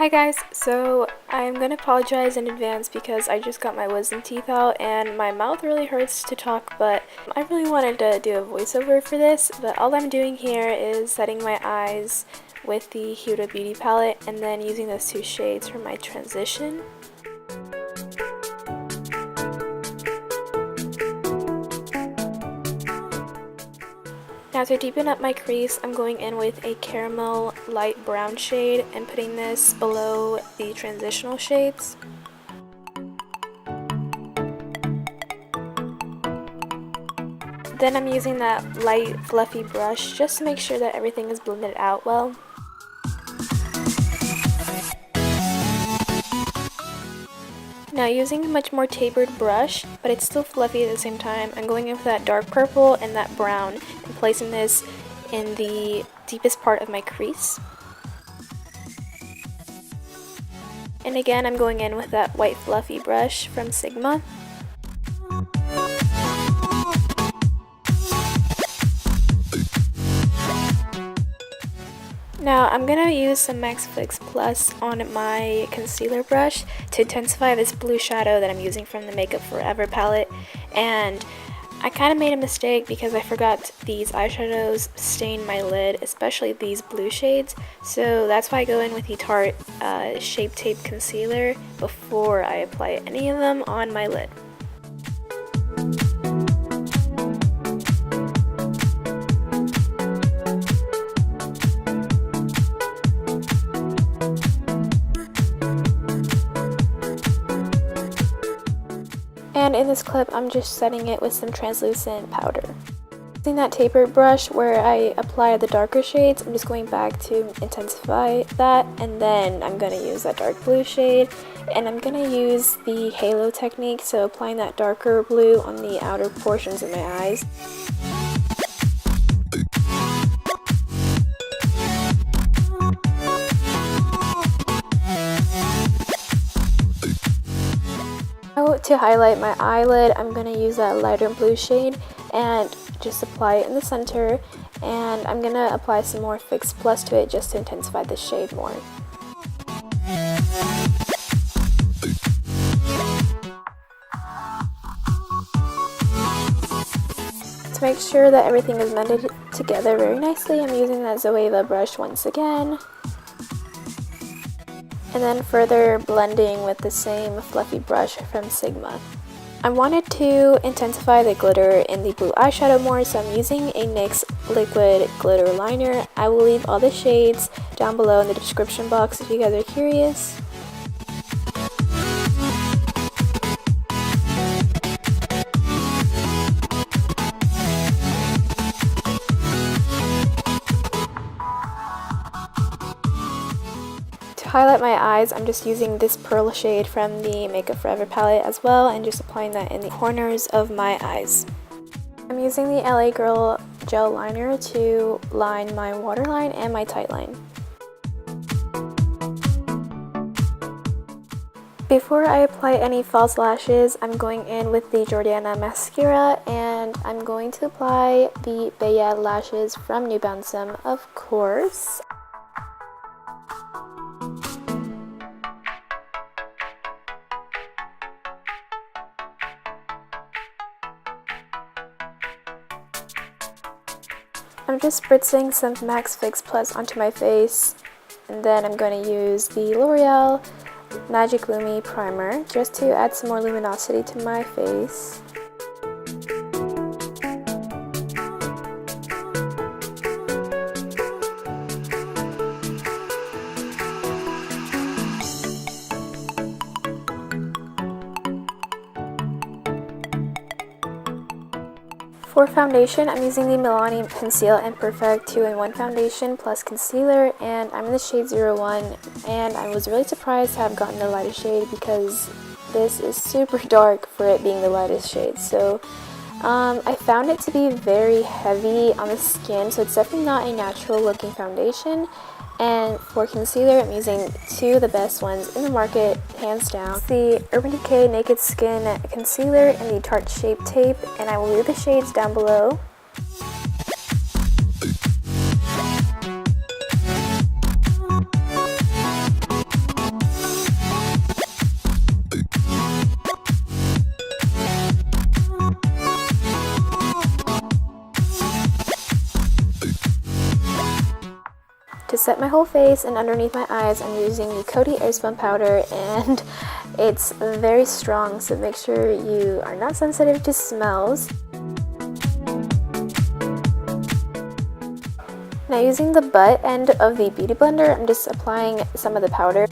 Hi guys, so I'm gonna apologize in advance because I just got my wisdom teeth out and my mouth really hurts to talk, but I really wanted to do a voiceover for this, but all I'm doing here is setting my eyes with the Huda Beauty palette and then using those two shades for my transition. Now to deepen up my crease, I'm going in with a caramel light brown shade and putting this below the transitional shades. Then I'm using that light fluffy brush just to make sure that everything is blended out well. Now using a much more tapered brush, but it's still fluffy at the same time, I'm going in with that dark purple and that brown and placing this in the deepest part of my crease. And again, I'm going in with that white fluffy brush from Sigma. Now I'm going to use some Max Fix Plus on my concealer brush to intensify this blue shadow that I'm using from the Makeup Forever palette, and I kind of made a mistake because I forgot these eyeshadows stain my lid, especially these blue shades, so that's why I go in with the Tarte Shape Tape Concealer before I apply any of them on my lid. And in this clip, I'm just setting it with some translucent powder. Using that tapered brush where I apply the darker shades, I'm just going back to intensify that, and then I'm going to use that dark blue shade, and I'm going to use the halo technique, so applying that darker blue on the outer portions of my eyes. To highlight my eyelid, I'm going to use that lighter blue shade and just apply it in the center, and I'm going to apply some more Fix Plus to it just to intensify the shade more. To make sure that everything is blended together very nicely, I'm using that Zoeva brush once again. And then further blending with the same fluffy brush from Sigma. I wanted to intensify the glitter in the blue eyeshadow more, so I'm using a NYX liquid glitter liner. I will leave all the shades down below in the description box if you guys are curious. To highlight my eyes, I'm just using this pearl shade from the Makeup Forever palette as well, and just applying that in the corners of my eyes. I'm using the LA Girl gel liner to line my waterline and my tight line. Before I apply any false lashes, I'm going in with the Jordana mascara, and I'm going to apply the Bella lashes from Nubounsom, of course. I'm just spritzing some Max Fix Plus onto my face, and then I'm going to use the L'Oreal Magic Lumi Primer just to add some more luminosity to my face. For foundation, I'm using the Milani Conceal and Perfect 2-in-1 foundation plus concealer, and I'm in the shade 01, and I was really surprised to have gotten the lightest shade because this is super dark for it being the lightest shade. So I found it to be very heavy on the skin, so it's definitely not a natural looking foundation. And for concealer, I'm using two of the best ones in the market, hands down. The Urban Decay Naked Skin Concealer and the Tarte Shape Tape, and I will leave the shades down below. set my whole face, and underneath my eyes I'm using the Coty Airspun powder, and it's very strong, so make sure you are not sensitive to smells. Now using the butt end of the Beauty Blender, I'm just applying some of the powder.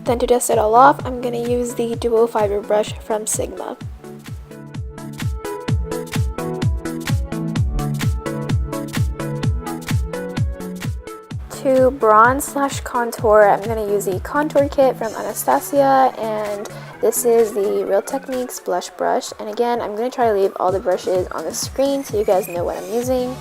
Then to dust it all off, I'm going to use the Duo Fiber brush from Sigma. To bronze/contour, I'm going to use the contour kit from Anastasia, and this is the Real Techniques blush brush. And again, I'm going to try to leave all the brushes on the screen so you guys know what I'm using.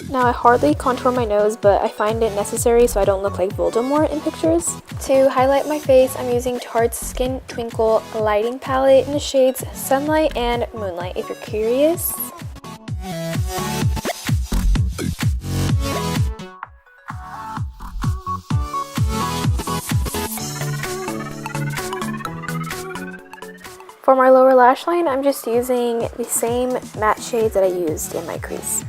Now I hardly contour my nose, but I find it necessary so I don't look like Voldemort in pictures. To highlight my face, I'm using Tarte's Skin Twinkle lighting palette in the shades Sunlight and Moonlight, if you're curious. For my lower lash line, I'm just using the same matte shades that I used in my crease.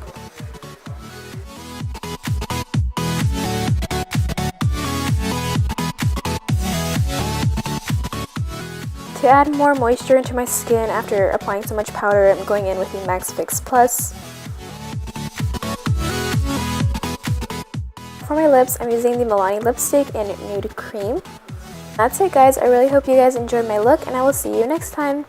To add more moisture into my skin after applying so much powder, I'm going in with the Max Fix Plus. For my lips, I'm using the Milani lipstick in Nude Creme. That's it guys, I really hope you guys enjoyed my look, and I will see you next time.